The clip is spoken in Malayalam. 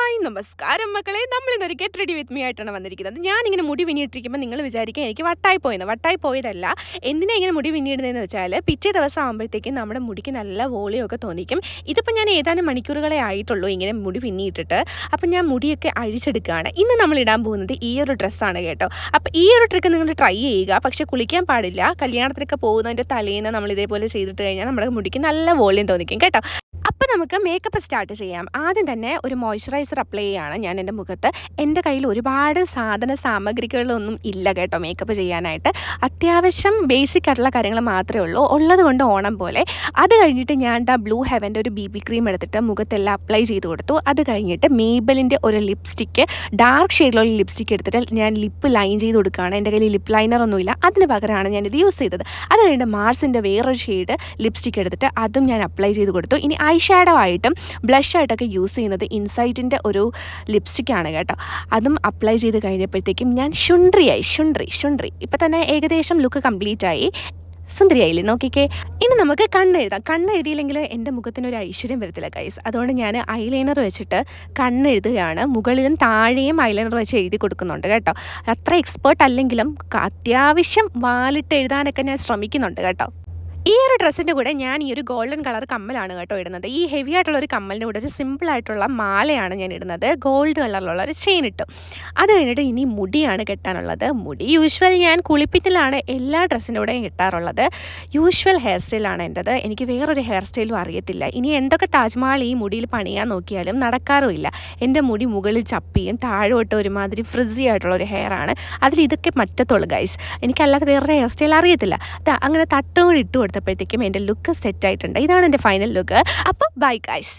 ഹായ് നമസ്കാരം മക്കളെ, നമ്മളിന്നൊരു ഗെറ്റ് റെഡി വിത്ത് മീ ആയിട്ടാണ് വന്നിരിക്കുന്നത്. ഞാനിങ്ങനെ മുടി പിന്നിയിട്ടിരിക്കുമ്പോൾ നിങ്ങൾ വിചാരിക്കുക എനിക്ക് വട്ടായി പോയതല്ല. എന്തിനാണ് ഇങ്ങനെ മുടി പിന്നിയിടുന്നതെന്ന് വെച്ചാൽ പിറ്റേ ദിവസം ആകുമ്പോഴത്തേക്കും നമ്മുടെ മുടിക്ക് നല്ല വോളിയൊക്കെ തോന്നിക്കും. ഇതിപ്പോൾ ഞാൻ ഏതാനും മണിക്കൂറുകളെ ആയിട്ടുള്ളൂ ഇങ്ങനെ മുടി പിന്നിയിട്ടിട്ട്. അപ്പം ഞാൻ മുടിയൊക്കെ അഴിച്ചെടുക്കുകയാണ്. ഇന്ന് നമ്മൾ ഇടാൻ പോകുന്നത് ഈ ഒരു ഡ്രസ്സാണ് കേട്ടോ. അപ്പോൾ ഈ ഒരു ട്രിക്ക് നിങ്ങൾ ട്രൈ ചെയ്യുക. പക്ഷേ കുളിക്കാൻ പാടില്ല. കല്യാണത്തിനൊക്കെ പോകുന്നതിൻ്റെ തലേന്ന് നമ്മൾ ഇതേപോലെ ചെയ്തിട്ട് കഴിഞ്ഞാൽ നമ്മുടെ മുടിക്ക് നല്ല വോളിയം തോന്നിക്കും കേട്ടോ. അപ്പോൾ നമുക്ക് മേക്കപ്പ് സ്റ്റാർട്ട് ചെയ്യാം. ആദ്യം തന്നെ ഒരു മോയ്സ്ചറൈസർ അപ്ലൈ ചെയ്യുകയാണ് ഞാൻ എൻ്റെ മുഖത്ത്. എൻ്റെ കയ്യിൽ ഒരുപാട് സാമഗ്രികളൊന്നും ഇല്ല കേട്ടോ മേക്കപ്പ് ചെയ്യാനായിട്ട്. അത്യാവശ്യം ബേസിക് ആയിട്ടുള്ള കാര്യങ്ങൾ മാത്രമേ ഉള്ളൂ. ഉള്ളത് കൊണ്ട് ഓണം പോലെ. അത് കഴിഞ്ഞിട്ട് ഞാൻ ബ്ലൂ ഹെവൻ്റെ ഒരു BB ക്രീം എടുത്തിട്ട് മുഖത്തെല്ലാം അപ്ലൈ ചെയ്ത് കൊടുത്തു. അത് കഴിഞ്ഞിട്ട് മേബലിൻ്റെ ഒരു ലിപ്സ്റ്റിക്ക്, ഡാർക്ക് ഷെയ്ഡിലുള്ള ലിപ്സ്റ്റിക്ക് എടുത്തിട്ട് ഞാൻ ലിപ്പ് ലൈൻ ചെയ്ത് കൊടുക്കുകയാണ്. എൻ്റെ കയ്യിൽ ലിപ്പ് ലൈനറൊന്നുമില്ല, അതിന് പകരമാണ് ഞാനിത് യൂസ് ചെയ്തത്. അത് കഴിഞ്ഞിട്ട് മാർസിൻ്റെ വേറൊരു ഷെയ്ഡ് ലിപ്സ്റ്റിക്ക് എടുത്തിട്ട് അതും ഞാൻ അപ്ലൈ ചെയ്ത് കൊടുത്തു. ഇനി ഐ ഷാഡോ ആയിട്ടും ബ്ലഷ് ആയിട്ടൊക്കെ യൂസ് ചെയ്യുന്നത് ഇൻസൈറ്റിൻ്റെ ഒരു ലിപ്സ്റ്റിക്കാണ് കേട്ടോ. അതും അപ്ലൈ ചെയ്ത് കഴിഞ്ഞപ്പോഴത്തേക്കും ഞാൻ ശുണ്ട്രി ഇപ്പം തന്നെ ഏകദേശം ലുക്ക് കംപ്ലീറ്റ് ആയി. സുന്ദരിയായില്ലേ, നോക്കിക്കേ. ഇനി നമുക്ക് കണ്ണെഴുതാം. കണ്ണെഴുതിയില്ലെങ്കിൽ എൻ്റെ മുഖത്തിനൊരു ഐശ്വര്യം വരത്തില്ല ഗൈസ്. അതുകൊണ്ട് ഞാൻ ഐലൈനർ വെച്ചിട്ട് കണ്ണെഴുതുകയാണ്. മുകളിലും താഴെയും ഐലൈനർ വെച്ച് എഴുതി കൊടുക്കുന്നുണ്ട് കേട്ടോ. അത്ര എക്സ്പേർട്ട് അല്ലെങ്കിലും അത്യാവശ്യം വാലിട്ട് എഴുതാനൊക്കെ ഞാൻ ശ്രമിക്കുന്നുണ്ട് കേട്ടോ. ഈ ഒരു ഡ്രസ്സിൻ്റെ കൂടെ ഞാൻ ഈ ഒരു ഗോൾഡൻ കളർ കമ്മലാണ് കേട്ടോ ഇടുന്നത്. ഈ ഹെവി ആയിട്ടുള്ളൊരു കമ്മലിൻ്റെ കൂടെ ഒരു സിമ്പിളായിട്ടുള്ള മാലയാണ് ഞാൻ ഇടുന്നത്. ഗോൾഡ് കളറിലുള്ള ഒരു ചെയിൻ ഇട്ടു. അത് കഴിഞ്ഞിട്ട് ഇനി മുടിയാണ് കെട്ടാനുള്ളത്. മുടി യൂഷ്വൽ ഞാൻ കുളിപ്പിക്കലാണ് എല്ലാ ഡ്രസ്സിൻ്റെ കൂടെയും കെട്ടാറുള്ളത്. യൂഷ്വൽ ഹെയർ സ്റ്റൈലാണ് എൻ്റെത്. എനിക്ക് വേറൊരു ഹെയർ സ്റ്റൈലും അറിയത്തില്ല. ഇനി എന്തൊക്കെ താജ്മഹൽ ഈ മുടിയിൽ പണിയാൻ നോക്കിയാലും നടക്കാറുമില്ല. എൻ്റെ മുടി മുകളിൽ ചപ്പിയും താഴോട്ട് ഒരുമാതിരി ഫ്രിസി ആയിട്ടുള്ള ഒരു ഹെയർ ആണ്. അതിൽ ഇതൊക്കെ പറ്റത്തുള്ളൂ ഗൈസ്. എനിക്കല്ലാതെ വേറൊരു ഹെയർ സ്റ്റൈൽ അറിയത്തില്ല. അങ്ങനെ തട്ടും കൂടി ഇട്ട് കൊടുത്തപ്പോഴത്തേക്കും എൻ്റെ ലുക്ക് സെറ്റായിട്ടുണ്ട്. ഇതാണ് എൻ്റെ ഫൈനൽ ലുക്ക്. അപ്പോൾ ബൈ ഗൈസ്.